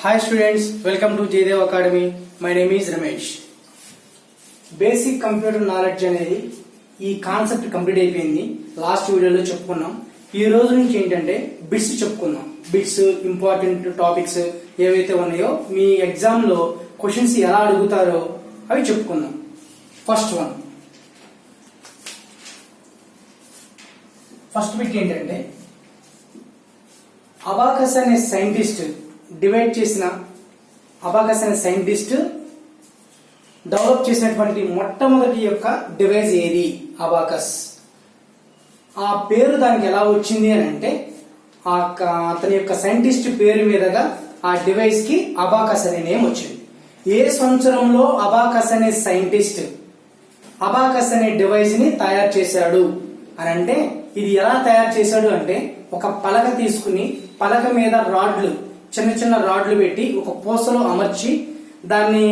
Hi students, welcome to Jaydev Academy. My name is Ramesh. Basic computer knowledge అనేది ఈ concept complete అయిపోయింది. Last వీడియోలో చెప్పుకున్నాం. ఈ రోజు నుంచి ఏంటంటే బిట్స్ చెప్పుకుందాం. బిట్స్ ఇంపార్టెంట్ టాపిక్స్ ఏవైతే ఉన్నాయో మీ ఎగ్జామ్ లో క్వశ్చన్స్ ఎలా అడుగుతారో అవి చెప్పుకుందాం. ఫస్ట్ బిట్ ఏంటంటే అబాకస్ అనే సైంటిస్ట్ డివైడ్ చేసిన అబాకస్ అనే సైంటిస్ట్ డెవలప్ చేసినటువంటి మొట్టమొదటి యొక్క డివైస్ ఏది? అబాకస్. ఆ పేరు దానికి ఎలా వచ్చింది అని అంటే అతని యొక్క సైంటిస్ట్ పేరు మీదుగా ఆ డివైస్ కి అబాకస్ అనే నేమ్ వచ్చింది. ఏ సంవత్సరంలో అబాకస్ అనే సైంటిస్ట్ అబాకస్ అనే డివైస్ ని తయారు చేశాడు అని అంటే, ఇది ఎలా తయారు చేశాడు అంటే, ఒక పలక తీసుకుని పలక మీద రాడ్లు, చిన్న చిన్న రాడ్లు పెట్టి ఒక పూసలో అమర్చి దాన్ని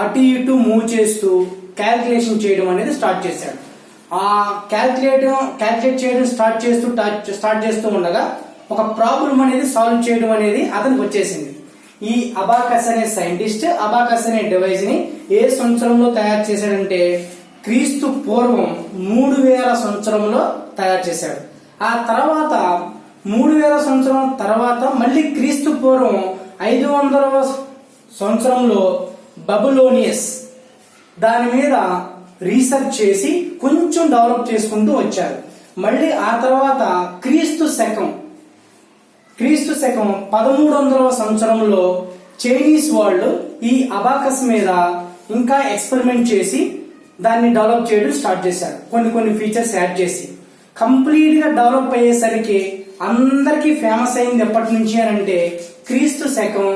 అటు ఇటు మూవ్ చేస్తూ క్యాల్కులేషన్ చేయడం అనేది స్టార్ట్ చేశాడు. ఆ క్యాల్కులేట్ చేయడం స్టార్ట్ చేస్తూ ఉండగా ఒక ప్రాబ్లం అనేది సాల్వ్ చేయడం అనేది అతనికి వచ్చేసింది. ఈ అబాకస్ అనే సైంటిస్ట్ అబాకస్ అనే డివైస్ ని ఏ సంవత్సరంలో తయారు చేశాడంటే, క్రీస్తు పూర్వం 3000 సంవత్సరంలో తయారు చేశాడు. ఆ తర్వాత 3000 సంవత్సరం తర్వాత మళ్ళీ క్రీస్తు పూర్వం 500వ సంవత్సరంలో బబులోనియస్ దాని మీద రీసెర్చ్ చేసి కొంచెం డెవలప్ చేసుకుంటూ వచ్చారు. మళ్ళీ ఆ తర్వాత క్రీస్తు శకం 1300వ సంవత్సరంలో చైనీస్ వాళ్ళు ఈ అబాకస్ మీద ఇంకా ఎక్స్పెరిమెంట్ చేసి దాన్ని డెవలప్ చేయడం స్టార్ట్ చేశారు. కొన్ని ఫీచర్స్ యాడ్ చేసి కంప్లీట్ గా డెవలప్ అయ్యేసరికి అందరికీ ఫేమస్ అయింది ఎప్పటి నుంచి అని అంటే, క్రీస్తు శకం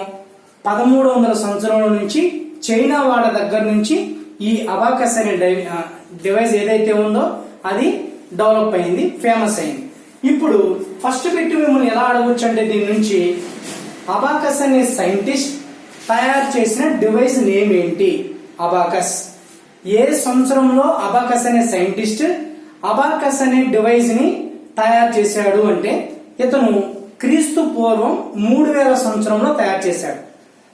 1300 సంవత్సరంలో నుంచి చైనా వాళ్ళ దగ్గర నుంచి ఈ అబాకస్ అనే డివైస్ ఏదైతే ఉందో అది డెవలప్ అయింది, ఫేమస్ అయింది. ఇప్పుడు ఫస్ట్ బిట్ మిమ్మల్ని ఎలా అడగొచ్చు అంటే, దీని నుంచి అబాకస్ అనే సైంటిస్ట్ తయారు చేసిన డివైస్ నేమ్ ఏంటి? అబాకస్. ఏ సంవత్సరంలో అబాకస్ అనే సైంటిస్ట్ అబాకస్ అనే డివైస్ ని తయారు చేశాడు అంటే, ఇతను క్రీస్తు పూర్వం 3000 సంవత్సరంలో తయారు చేశాడు.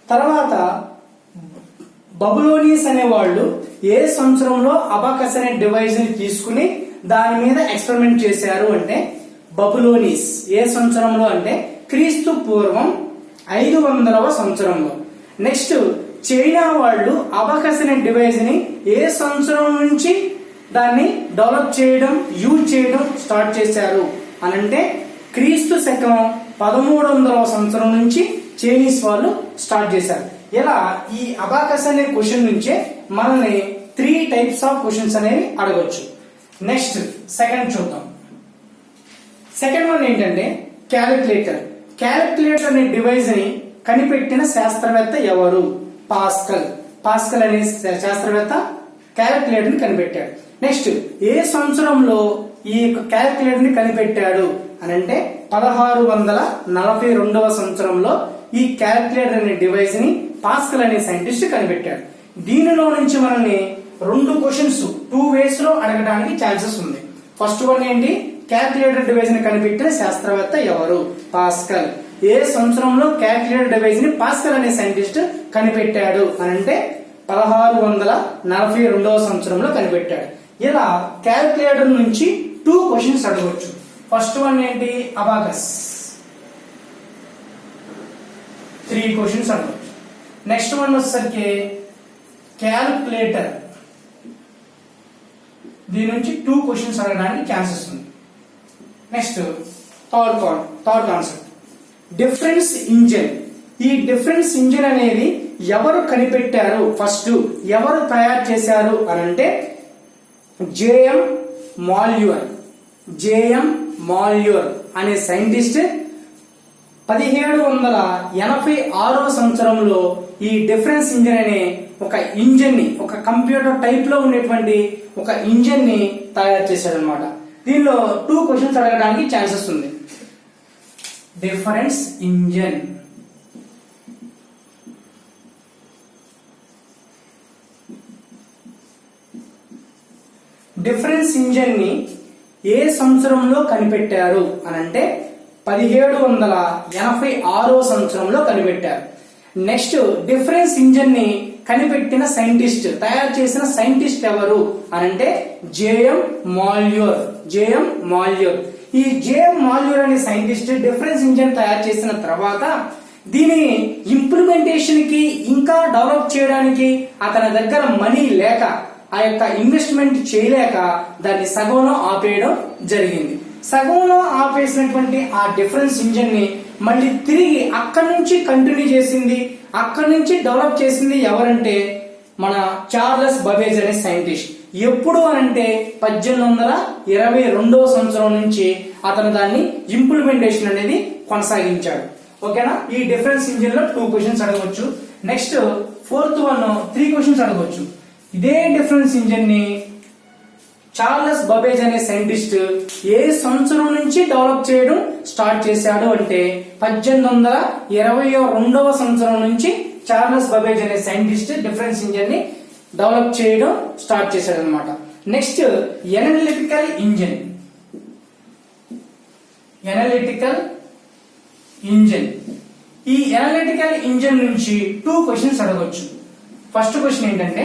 తర్వాత బబులోనియస్ అనే వాళ్ళు ఏ సంవత్సరంలో అబాకస్ అనే డివైస్ ని తీసుకుని దాని మీద ఎక్స్పెరిమెంట్ చేశారు అంటే, బబులోనియస్ ఏ సంవత్సరంలో అంటే క్రీస్తు పూర్వం 500వ సంవత్సరంలో. నెక్స్ట్ చైనా వాళ్ళు అబాకస్ అనే డివైస్ ని ఏ సంవత్సరం నుంచి దాన్ని డెవలప్ చేయడం, యూజ్ చేయడం స్టార్ట్ చేశారు అనంటే, క్రీస్తు శకం 1300వ సంవత్సరం నుంచి చైనీస్ వాళ్ళు స్టార్ట్ చేశారు. ఇలా ఈ అబాకస్ అనే క్వశ్చన్ నుంచే మనల్ని 3 టైప్స్ ఆఫ్ క్వశ్చన్స్ అనేవి అడగొచ్చు. నెక్స్ట్ సెకండ్ చూద్దాం. సెకండ్ వన్ ఏంటంటే క్యాలిక్యులేటర్. క్యాలిక్యులేటర్ అనే డివైస్ ని కనిపెట్టిన శాస్త్రవేత్త ఎవరు? పాస్కల్ అనే శాస్త్రవేత్త క్యాలిక్యులేటర్ ని కనిపెట్టాడు. నెక్స్ట్ ఏ సంవత్సరంలో ఈ యొక్క క్యాలిక్యులేటర్ ని కనిపెట్టాడు అని అంటే, 1642వ సంవత్సరంలో ఈ క్యాలిక్యులేటర్ అనే డివైస్ ని పాస్కల్ అనే సైంటిస్ట్ కనిపెట్టాడు. దీనిలో నుంచి మనల్ని 2 క్వశ్చన్స్ 2 వేస్ లో అడగడానికి ఛాన్సెస్ ఉంది. ఫస్ట్ వన్ ఏంటి? క్యాలిక్యులేటర్ డివైస్ ని కనిపెట్టిన శాస్త్రవేత్త ఎవరు? పాస్కల్. ఏ సంవత్సరంలో క్యాలిక్యులేటర్ డివైస్ ని పాస్కల్ అనే సైంటిస్ట్ కనిపెట్టాడు అని అంటే, 1642వ సంవత్సరంలో కనిపెట్టాడు. ఇలా క్యాలిక్యులేటర్ నుంచి 2 క్వశ్చన్స్ అడగవచ్చు. ఫస్ట్ వన్ ఏంటి? అబాకస్. 3 క్వశ్చన్స్ అడగవచ్చు. నెక్స్ట్ వన్ వచ్చేసరికి క్యాలిక్యులేటర్. దీని నుంచి 2 క్వశ్చన్స్ అడగడానికి ఛాన్సెస్ ఉంది. Next third concept difference engine. ఈ డిఫరెన్స్ ఇంజిన్ అనేది ఎవరు కనిపెట్టారు? ఫస్ట్ ఎవరు తయారు చేశారు అని అంటే, జేఎం మాల్యూర్ అనే సైంటిస్ట్ 1786వ సంవత్సరంలో ఈ డిఫరెన్స్ ఇంజిన్ అనే ఒక ఇంజిన్ ని, ఒక కంప్యూటర్ టైప్ లో ఉండేటువంటి ఒక ఇంజిన్ ని తయారు చేశాడు అనమాట. దీనిలో 2 క్వశ్చన్స్ అడగడానికి ఛాన్సెస్ ఉంది. Difference engine. డిఫరెన్స్ ఇంజిన్ ని ఏ సంవత్సరంలో కనిపెట్టారు అని అంటే, 1786వ సంవత్సరంలో కనిపెట్టారు. నెక్స్ట్ డిఫరెన్స్ ఇంజన్ ని కనిపెట్టిన సైంటిస్ట్, తయారు చేసిన సైంటిస్ట్ ఎవరు అనంటే జేఎం మాల్యూర్. జేఎం మాల్యూర్. ఈ జేఎం మాల్యూర్ అనే సైంటిస్ట్ డిఫరెన్స్ ఇంజన్ తయారు చేసిన తర్వాత దీని ఇంప్లిమెంటేషన్ కి ఇంకా డెవలప్ చేయడానికి అతని దగ్గర మనీ లేక, ఆ యొక్క ఇన్వెస్ట్మెంట్ చేయలేక దాన్ని సగంలో ఆపేయడం జరిగింది. సగంలో ఆపేసినటువంటి ఆ డిఫరెన్స్ ఇంజన్ ని మళ్ళీ తిరిగి అక్కడి నుంచి కంటిన్యూ చేసింది, అక్కడి నుంచి డెవలప్ చేసింది ఎవరంటే మన చార్లెస్ బబేజ్ అనే సైంటిస్ట్. ఎప్పుడు అనంటే 1822వ సంవత్సరం నుంచి అతను దాన్ని ఇంప్లిమెంటేషన్ అనేది కొనసాగించాడు. ఓకేనా? ఈ డిఫరెన్స్ ఇంజిన్ లో 2 క్వశ్చన్స్ అడగవచ్చు. నెక్స్ట్ 4th వన్ 3 క్వశ్చన్స్ అడగవచ్చు. ఇదే డిఫరెన్స్ ఇంజిన్ ని చార్లెస్ బబేజ్ అనే సైంటిస్ట్ ఏ సంవత్సరం నుంచి డెవలప్ చేయడం స్టార్ట్ చేశాడు అంటే 1822వ సంవత్సరం నుంచి చార్లెస్ బబేజ్ అనే సైంటిస్ట్ డిఫరెన్స్ ఇంజిన్ ని డెవలప్ చేయడం స్టార్ట్ చేశాడు అనమాట. Next analytical engine. Analytical engine. ఈ ఎనలిటికల్ ఇంజిన్ నుంచి 2 క్వశ్చన్స్ అడగవచ్చు. ఫస్ట్ క్వశ్చన్ ఏంటంటే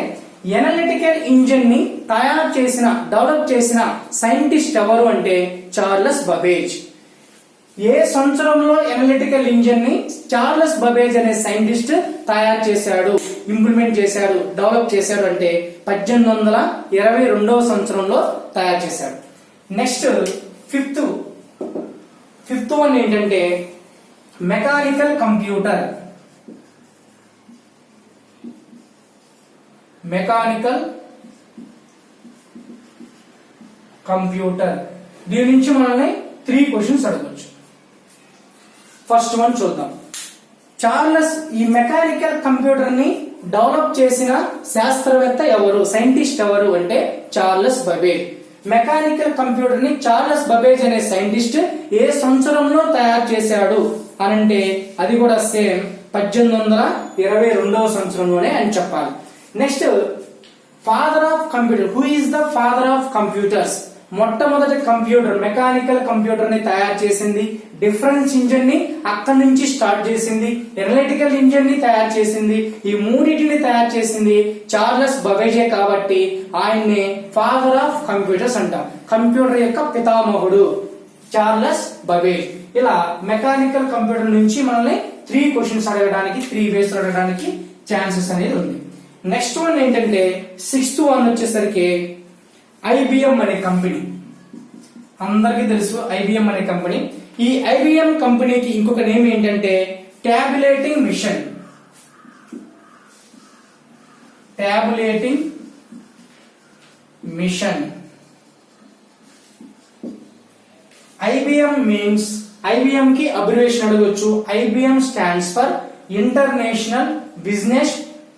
ఎనలిటికల్ ఇంజిన్ ని తయారు చేసిన, డెవలప్ చేసిన సైంటిస్ట్ ఎవరు అంటే చార్లెస్ బబేజ్. ఏ సంవత్సరంలో ఎనలిటికల్ ఇంజిన్ ని చార్లెస్ బబేజ్ అనే సైంటిస్ట్ తయారు చేశాడు, ఇంప్లిమెంట్ చేశాడు, డెవలప్ చేశాడు అంటే 1822వ సంవత్సరంలో తయారు చేశాడు. నెక్స్ట్ ఫిఫ్త్ వన్ ఏంటంటే మెకానికల్ కంప్యూటర్. Mechanical computer. దీని నుంచి మనల్ని 3 క్వశ్చన్స్ అడగవచ్చు. ఫస్ట్ వన్ చూద్దాం. చార్లెస్ ఈ మెకానికల్ కంప్యూటర్ ని డెవలప్ చేసిన శాస్త్రవేత్త ఎవరు, సైంటిస్ట్ ఎవరు అంటే చార్లెస్ బబేజ్. మెకానికల్ కంప్యూటర్ ని చార్లెస్ బబేజ్ అనే సైంటిస్ట్ ఏ సంవత్సరంలో తయారు చేశాడు అనంటే అది కూడా సేమ్ 1822వ సంవత్సరంలోనే అని చెప్పాలి. Next father of computer. Who is the father of computers? మొట్టమొదటి కంప్యూటర్, మెకానికల్ కంప్యూటర్ ని తయారు చేసింది, డిఫరెన్స్ ఇంజిన్ ని అక్కడి నుంచి స్టార్ట్ చేసింది, ఎనలిటికల్ ఇంజిన్ ని తయారు చేసింది, ఈ మూడింటిని తయారు చేసింది చార్లెస్ బబేజే కాబట్టి ఆయన్ని ఫాదర్ ఆఫ్ కంప్యూటర్స్ అంటాం. కంప్యూటర్ యొక్క పితామహుడు చార్లెస్ బబేజ్. ఇలా మెకానికల్ కంప్యూటర్ నుంచి మనల్ని 3 క్వశ్చన్స్ అడగడానికి, 3 వేస్ అడగడానికి ఛాన్సెస్ అనేది ఉంది. నెక్స్ట్ వన్ ఏంటంటే 6th వన్ వచ్చేసరికి ఐబిఎం అనే కంపెనీ. అందరికీ తెలుసు ఐబిఎం అనే కంపెనీ. ఈ ఐబిఎం కంపెనీకి ఇంకొక నేమ్ ఏంటంటే tabulating machine. Tabulating machine. IBM means, IBM కి అబ్రివేషన్ అడగొచ్చు. IBM stands for international business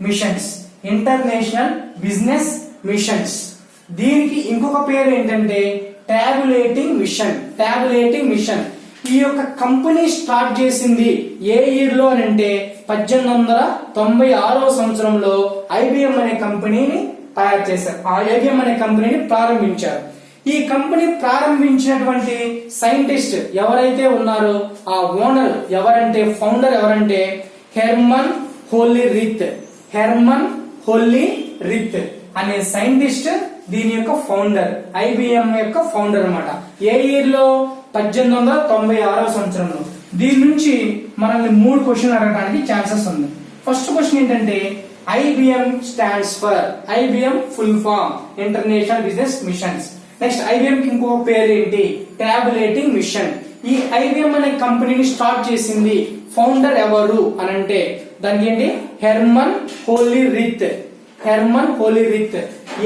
machines. International business machines. దీనికి ఇంకొక పేరు ఏంటంటే ట్యాబులేటింగ్ మిషన్. Tabulating machine. ఈ యొక్క కంపెనీ స్టార్ట్ చేసింది ఏ ఇయర్ లో అంటే 1896వ సంవత్సరంలో ఐబిఎం అనే కంపెనీని తయారు చేశారు. ఆ ఐబిఎం అనే కంపెనీని ప్రారంభించారు. ఈ కంపెనీ ప్రారంభించినటువంటి సైంటిస్ట్ ఎవరైతే ఉన్నారో ఆ ఓనర్ ఎవరంటే, ఫౌండర్ ఎవరంటే హెర్మన్ హోలీరిత్. హెర్మన్ హోలీరిత్ అనే సైంటిస్ట్ దీని యొక్క ఫౌండర్, ఐబిఎం యొక్క ఫౌండర్ అన్నమాట. ఏ ఇయర్ లో? 1896వ సంవత్సరంలో. దీని నుంచి మనల్ని 3 క్వశ్చన్ అడగడానికి ఛాన్సెస్ ఉంది. ఫస్ట్ క్వశ్చన్ ఏంటంటే IBM stands for, IBM full form international business machines. Next IBM కి ఇంకొక పేరు ఏంటి? ట్యాబులేటింగ్ మిషన్. ఈ ఐబిఎం అనే కంపెనీని స్టార్ట్ చేసింది ఫౌండర్ ఎవరు అనంటే దానికి ఏంటి? హెర్మన్ హోలీరిత్. హెర్మన్ హోలీరిత్.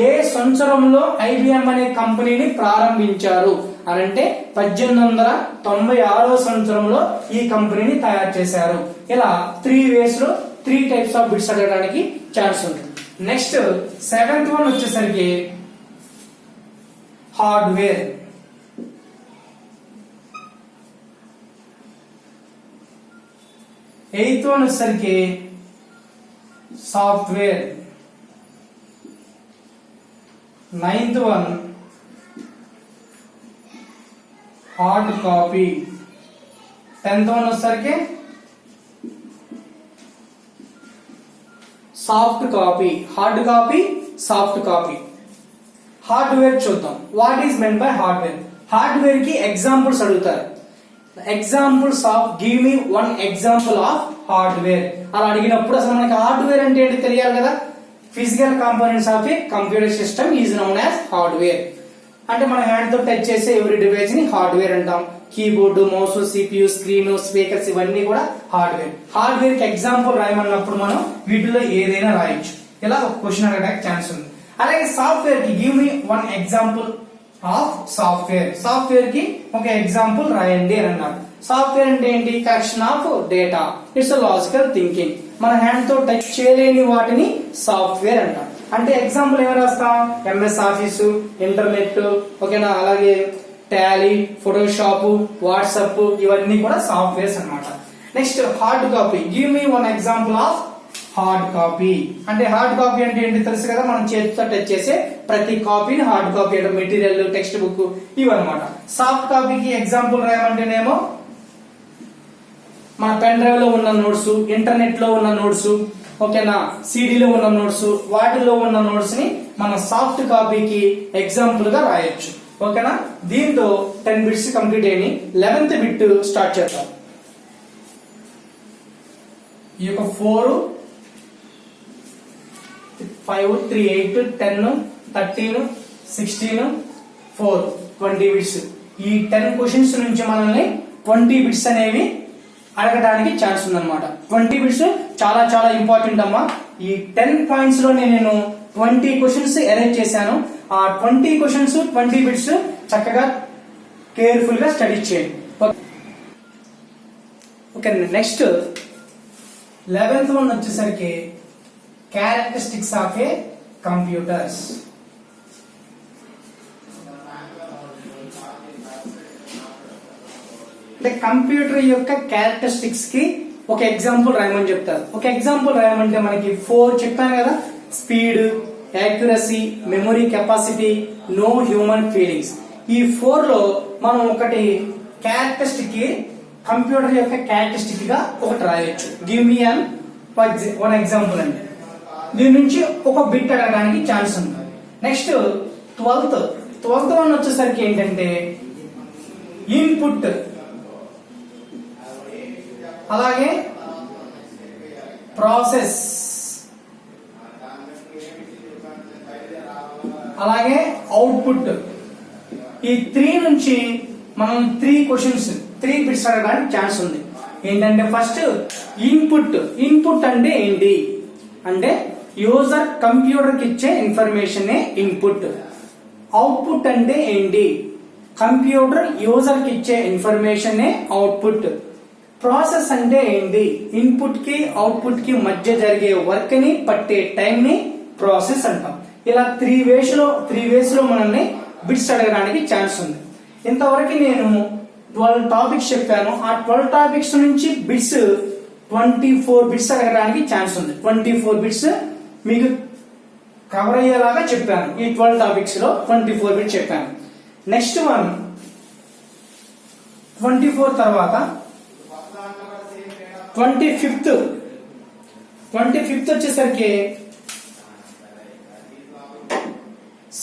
ఏ సంవత్సరంలో ఐబిఎం అనే కంపెనీని ప్రారంభించారు అనంటే 1896వ సంవత్సరంలో ఈ కంపెనీని తయారు చేశారు. ఇలా 3 వేస్ లో 3 టైప్స్ ఆఫ్ బిట్స్ అడగడానికి ఛాన్స్ ఉంటుంది. నెక్స్ట్ 7th వన్ వచ్చేసరికి హార్డ్వేర్. 8th వన్ వచ్చేసరికి software. 9th one hard copy. 10th one వచ్చేసరికి soft copy, hard copy, soft copy. Hardware చూద్దాం. What is meant by hardware? Hardware కి examples అడుగుతారు. Examples of, give me one example of hardware అలా అడిగినప్పుడు అసలు మనకి hardware అంటే ఏంటి తెలియాలి కదా. Physical components of a computer system is known as hardware. అంటే మన హ్యాండ్ తో టచ్ చేసే ఎవరి డివైస్ ని హార్డ్వేర్ అంటాం. Keyboard, mouse, CPU, screen, speakers ఇవన్నీ కూడా హార్డ్వేర్. హార్డ్వేర్ కి ఎగ్జాంపుల్ రాయమన్నప్పుడు మనం వీటిలో ఏదైనా రాయొచ్చు. ఇలా ఒక క్వశ్చన్ అడగడానికి ఛాన్స్ ఉంది. అలాగే సాఫ్ట్వేర్ కి give me one example of software. Software కి ఒక ఎగ్జాంపుల్ రాయండి అని అన్నారు. సాఫ్ట్వేర్ అంటే ఏంటి? Collection of data. It's logical thinking. మన హ్యాండ్ తో టచ్ చేయలేని వాటిని సాఫ్ట్వేర్ అంటాం. అంటే ఎగ్జాంపుల్ ఏమైనా రాస్తాం? ఎంఎస్ ఆఫీసు, ఇంటర్నెట్, ఓకేనా, అలాగే టాలీ, ఫోటోషాప్, వాట్సాప్, ఇవన్నీ కూడా సాఫ్ట్వేర్స్ అన్నమాట. Next hard copy. Give me one example of hard copy. అంటే హార్డ్ కాపీ అంటే ఏంటి తెలుసు కదా, మనం చేతితో టచ్ చేసే ప్రతి కాపీని హార్డ్ కాపీ అంటే మెటీరియల్, టెక్స్ట్ బుక్ ఇవన్నమాట. సాఫ్ట్ కాపీకి ఎగ్జాంపుల్ రాయమంటేనేమో మన పెన్ డ్రైవ్ లో ఉన్న నోట్స్, ఇంటర్నెట్ లో ఉన్న నోట్స్, ఓకేనా, సిడిలో ఉన్న నోట్స్, వాటిలో ఉన్న నోట్స్ ని మనం సాఫ్ట్ కాపీకి ఎగ్జాంపుల్ గా రాయొచ్చు. ఓకేనా. దీంతో 10 బిట్స్ కంప్లీట్ అయ్యి 11th బిట్ స్టార్ట్ చేద్దాం. ఈ యొక్క 4, 5, 3, 8, 10, 13, 16, 4, 20 బిట్స్. ఈ 10 క్వశ్చన్స్ నుంచి మనల్ని 20 బిట్స్ అనేవి అడగడానికి ఛాన్స్ ఉందన్నమాట. 20 బిట్స్ చాలా చాలా ఇంపార్టెంట్ అమ్మా. ఈ 10 పాయింట్స్ లో నేను 20 క్వశ్చన్స్ అరేంజ్ చేశాను. ఆ 20 క్వశ్చన్స్ 20 బిట్స్ చక్కగా కేర్ఫుల్ గా స్టడీ చేయండి. ఓకే. నెక్స్ట్ 11th వన్ వచ్చేసరికి క్యారెక్టరిస్టిక్స్ ఆఫ్ ఏ కంప్యూటర్స్. అంటే కంప్యూటర్ యొక్క క్యారెక్టరిస్టిక్స్ కి ఒక ఎగ్జాంపుల్ రాయమని చెప్తారు. ఒక ఎగ్జాంపుల్ రాయమంటే మనకి 4 చెప్పాను కదా. Speed, accuracy, memory capacity, no human feelings. ఈ 4 లో మనం ఒకటి క్యారెక్టరిస్టిక్ కి, కంప్యూటర్ యొక్క క్యారెక్టరిస్టిక్ గా ఒకటి రాయొచ్చు. గివ్ మీ అన్ వన్ ఎగ్జాంపుల్ అండి. దీని నుంచి ఒక బిట్ అడగడానికి ఛాన్స్ ఉంది. నెక్స్ట్ 12th వన్ వచ్చేసరికి ఏంటంటే ఇన్పుట్, అలాగే ప్రాసెస్, అలాగే అవుట్పుట్. ఈ 3 నుంచి మనం 3 క్వశ్చన్స్, 3 బిట్స్ అడగడానికి ఛాన్స్ ఉంది. ఏంటంటే ఫస్ట్ ఇన్పుట్ అంటే ఏంటి అంటే యూజర్ కంప్యూటర్ కి ఇచ్చే ఇన్ఫర్మేషన్ ఇన్పుట్. అవుట్పుట్ అంటే ఏంటి? కంప్యూటర్ యూజర్ కి ఇచ్చే ఇన్ఫర్మేషన్ అవుట్పుట్. ప్రాసెస్ అంటే ఏంటి? ఇన్పుట్ కి అవుట్పుట్ కి మధ్య జరిగే వర్క్ ని, పట్టే టైం ని ప్రాసెస్ అంటాం. ఇలా 3 వేస్ లో మనల్ని బిట్స్ అడగడానికి ఛాన్స్ ఉంది. ఇంతవరకు నేను 12 టాపిక్స్ చెప్పాను. ఆ 12 టాపిక్స్ నుంచి బిట్స్ 24 బిట్స్ అడగడానికి ఛాన్స్ ఉంది. 24 బిట్స్ మీకు కవర్ అయ్యేలాగా చెప్పాను. ఈ 12 టాపిక్స్ లో 24 బిట్స్ చెప్పాను. నెక్స్ట్ వన్ 24 తర్వాత 25th వచ్చేసరికి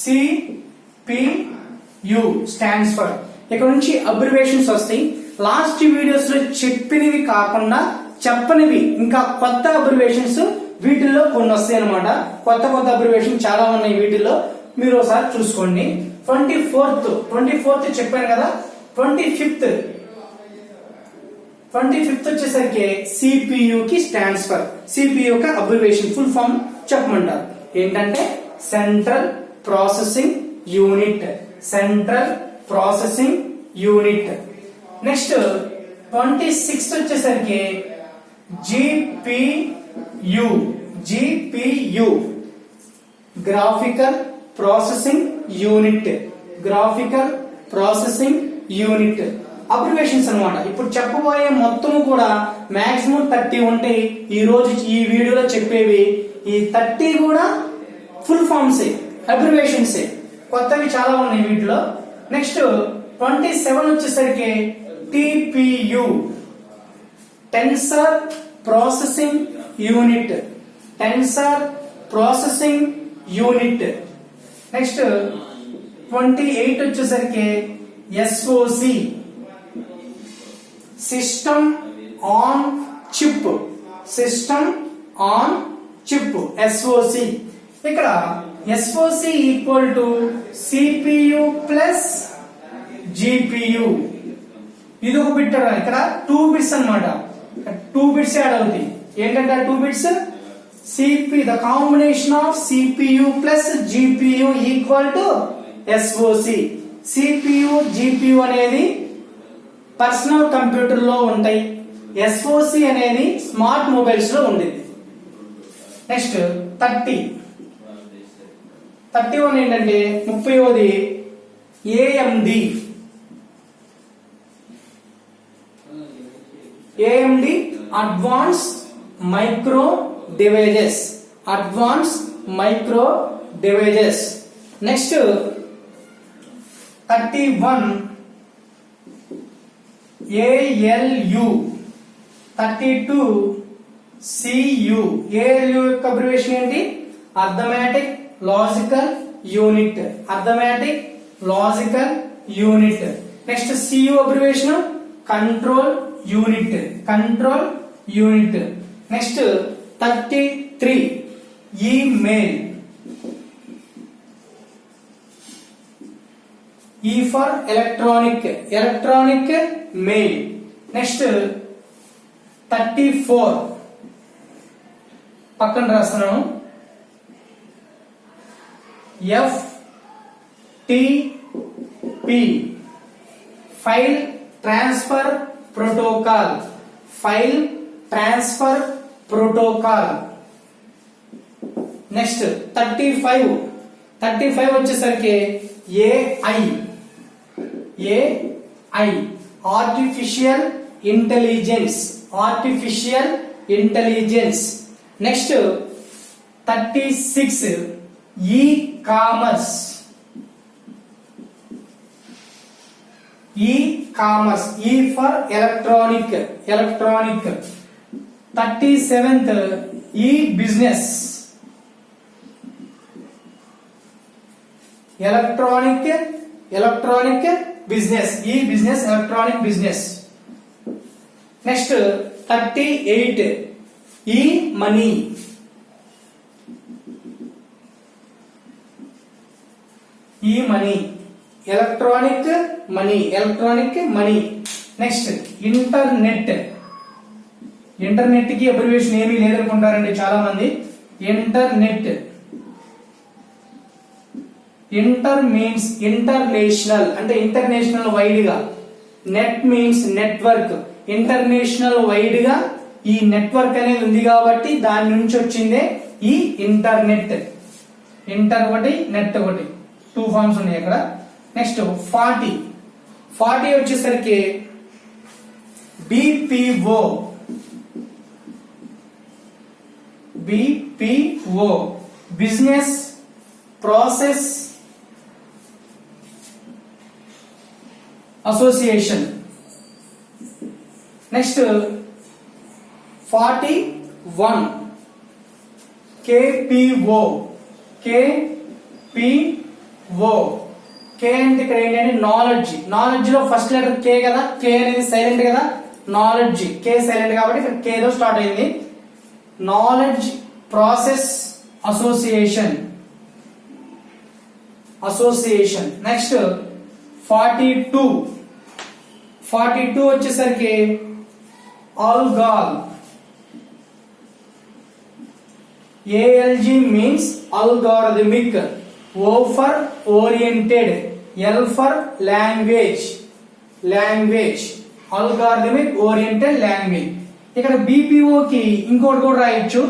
CPU స్టాండ్స్ ఫర్. ఇక్కడ నుంచి అబ్రివేషన్స్ వస్తాయి. లాస్ట్ వీడియోస్ లో చెప్పినవి కాకుండా చెప్పనివి ఇంకా కొత్త అబ్రివేషన్స్ వీటిల్లో కొన్ని వస్తాయి అనమాట. కొత్త అబ్రివేషన్ చాలా ఉన్నాయి వీటిల్లో, మీరు ఒకసారి చూసుకోండి. 24th చెప్పాను కదా. 25th వచ్చేసరికి CPU కి స్టాండ్స్ ఫర్. CPU యొక్క అబ్రివేషన్ ఫుల్ ఫామ్ చెప్పమంటారు. ఏంటంటే central processing unit. Next 26th వచ్చేసరికి GPU graphical processing unit. Abbreviations అన్నమాట. ఇప్పుడు చెప్పబోయే మొత్తము కూడా మాక్సిమం 30 ఉంటాయి. ఈ రోజు ఈ వీడియోలో చెప్పేవి ఈ 30 కూడా ఫుల్ ఫామ్స్, అబ్రివేషన్స్. కొత్తవి చాలా ఉన్నాయి వీటిలో. నెక్స్ట్ 27 వచ్చేసరికి TPU tensor processing unit. Tensor processing unit. Next 28 వచ్చేసరికి SOC system on chip. System on chip SOC. ఇక్కడ SOC equal to CPU plus GPU. ఇది ఒక బిట్. ఇక్కడ 2 బిట్స్ అన్నమాట. 2 బిట్స్ యాడ్ అవుతాయి. ఏంటంటే 2 bits the combination of CPU plus GPU equal to SOC. CPU GPU అనేది personal computer లో ఉంటాయి. ఎస్ఓసి అనేది స్మార్ట్ మొబైల్స్ లో ఉండేది. నెక్స్ట్ 31 ఏంటంటే 30ది AMD. AMD advance micro devices. Advance micro devices. Next 31 ALU. 32 CU. ALU యొక్క అబ్రివేషన్ ఏంటి? Arithmetic logical unit. Arithmetic logical unit. Next CU abbreviation control unit. Control unit. Next 33 email. E for electronic. Electronic mail. Next 34 పక్కన రాస్తున్నాను. FTP file transfer protocol. File transfer protocol. Next 35 వచ్చేసరికి AI. AI artificial intelligence. Artificial intelligence. Next 36 e commerce. E commerce. ఈ for electronic. Electronic. 37th ఈ business. Electronic. Electronic business. ఈ business electronic business. Next 38 ఈ money. ఈ money electronic money. Electronic money. Next internet. Internet కి abbreviation ఏమీ లేదనుకుంటారండి చాలా మంది. Internet. Inter means international అంటే ఇంటర్నేషనల్ వైడ్ గా. Net means network. International wide గా ఈ నెట్వర్క్ అనేది ఉంది కాబట్టి దాని నుంచి వచ్చిందే ఈ ఇంటర్నెట్. ఇంటర్ ఒకటి నెట్ ఒకటి 2 ఫార్మ్స్ ఉన్నాయి అక్కడ. నెక్స్ట్ 40 వచ్చేసరికి BPO. BPO business process association. Next 41 కేపిఓ. కేపిఓ. కే అంటే ఇక్కడ ఏంటంటే నాలెడ్జ్. నాలెడ్జ్ లో ఫస్ట్ లెటర్ కే కదా. కే అనేది సైలెంట్ కదా. నాలెడ్జ్. కే సైలెంట్ కాబట్టి ఇక్కడ కేతో స్టార్ట్ అయింది. Knowledge process association. Association. Next 42 వచ్చేసరికి ALGOL. ALG means algorithmic. O for oriented. L for language. Language. Algorithmic oriented language. ఇక్కడ BPO కి ఇంకోటి కూడా రాయొచ్చు.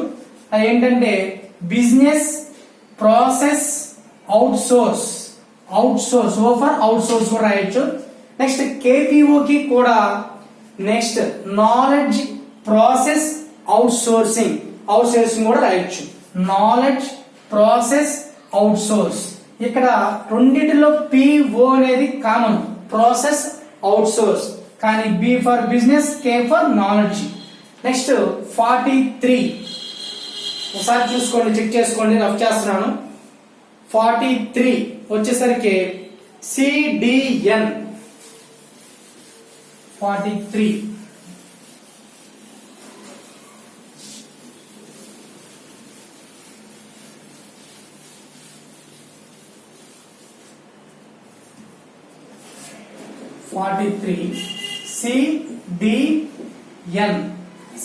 అది ఏంటంటే business process outsource. Outsource. O for outsource కూడా రాయొచ్చు. నెక్స్ట్ KPO కి కూడా next knowledge process outsourcing. Outsourcing కూడా రాయొచ్చు. Knowledge process outsource. ఇక్కడ రెండిటిలో PO అనేది కామన్. Process outsource. కానీ B for business, K for knowledge. Next 43 ఒకసారి చూసుకోండి, చెక్ చేసుకోండి, రఫ్ చేస్తున్నాను. 43 వచ్చేసరికి CDN 43.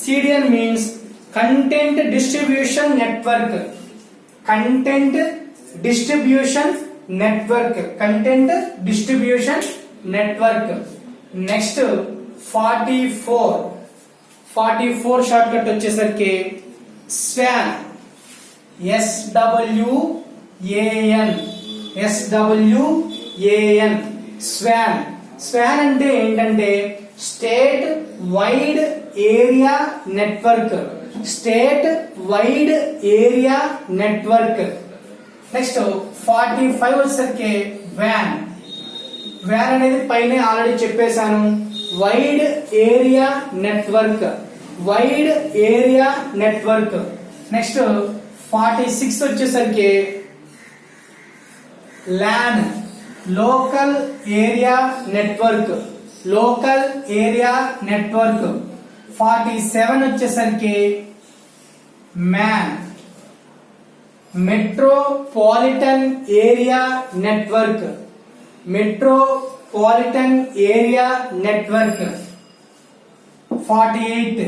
CDN means content distribution network. Content distribution network. Content distribution network. Next 44 shortcut వచ్చేసరికి SWAN. SWAN. స్వాన్ అంటే ఏంటంటే state wide area network. State wide area network. Next 45 వచ్చేసరికి van. Van అనేది పైన ఆల్రెడీ చెప్పేశాను, wide area network. Wide area network. Next 46 వచ్చేసరికి LAN, local area network. Local area network. 47 వచ్చేసరికి man, metropolitan area network. Metropolitan area network. 48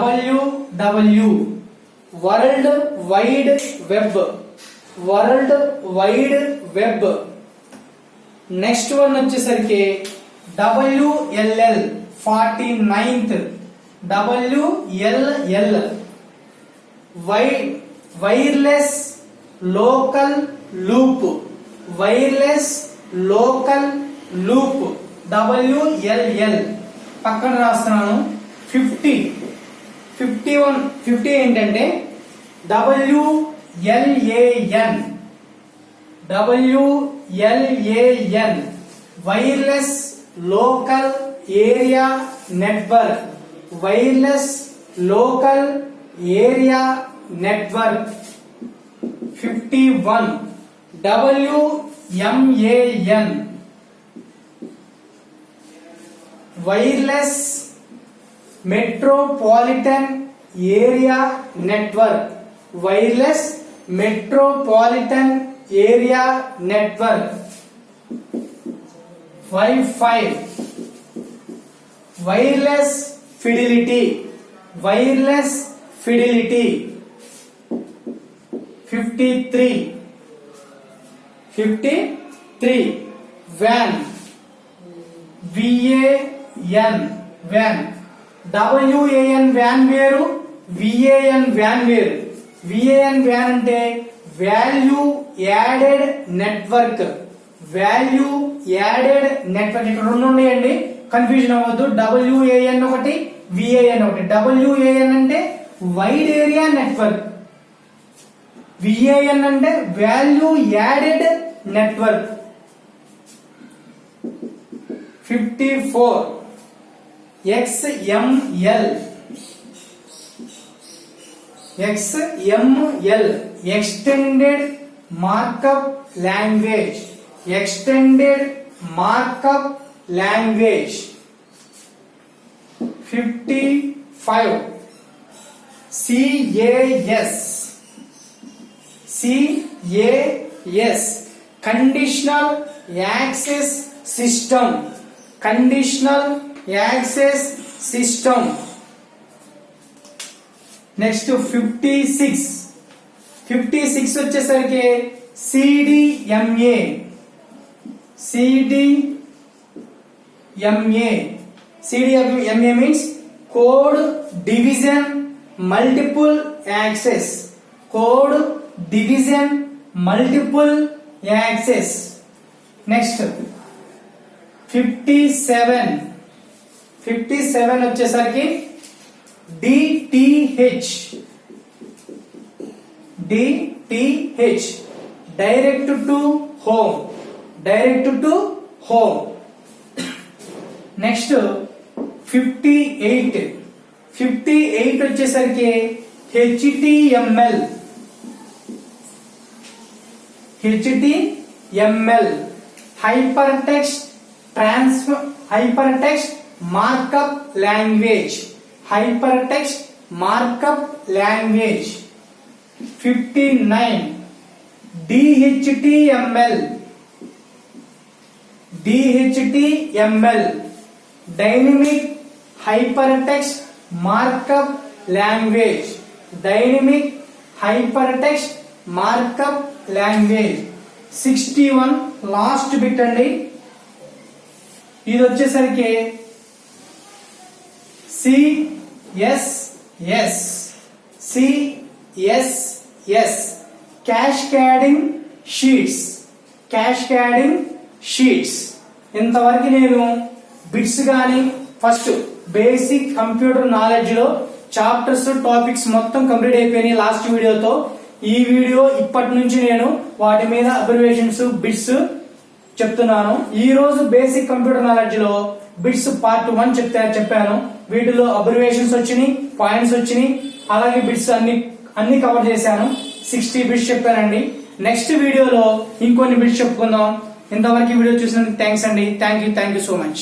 WWW, world wide web. World wide web. Next one వచ్చేసరికి WLL 49th. WLL wireless local loop. Wireless local loop. WLL పక్కన రాస్తున్నాను. 50 ఏంటంటే WLAN. Wireless local area network. Wireless local area network. 51 WMAN. Wireless metropolitan area network. Wireless metropolitan area network. 55 wireless fidelity. Wireless fidelity. 53 van. VAN van. WAN van వేరు, VAN van వేరు. VAN van అంటే value added network. Value added network. ఇక్కడ రెండు ఉన్నాయండి, confusion అవ్వద్దు. WAN ఒకటి, VAN ఒకటి. WAN అంటే వైడ్ ఏరియా నెట్వర్క్. VAN అంటే value added network. 54 XML. XML extended markup language. Extended markup language. 55 CAS conditional access system. Conditional access system. Next 56 వచ్చేసరికి CDMA. CDMA means code division multiple access. Code division multiple access. Next 57 వచ్చేసరికి DTH. direct to home. Direct to home. Next 58 58 వచ్చేసరికి HTML hyper text markup language 59 DHTML dynamic hyper text markup language 61 last bit అండి. ఇది వచ్చేసరికి CSS cascading sheets. ఇంతవరకు నేను bits గాని first basic computer knowledge లో chapters topics మొత్తం complete అయిపోయినాయి లాస్ట్ వీడియోతో. ఈ వీడియో ఇప్పటి నుంచి నేను వాటి మీద అబ్రివేషన్స్ బిట్స్ చెప్తున్నాను. ఈ రోజు బేసిక్ కంప్యూటర్ నాలెడ్జ్ లో బిట్స్ పార్ట్ 1 చెప్పాను. వీటిలో అబ్రివేషన్స్ వచ్చినాయి, పాయింట్స్ వచ్చినాయి, అలాగే బిట్స్ అన్ని కవర్ చేశాను. 60 బిట్స్ చెప్పానండి. నెక్స్ట్ వీడియోలో ఇంకొన్ని బిట్స్ చెప్పుకుందాం. ఇంతవరకు వీడియో చూసినందుకు థ్యాంక్స్ అండి. Thank you so much.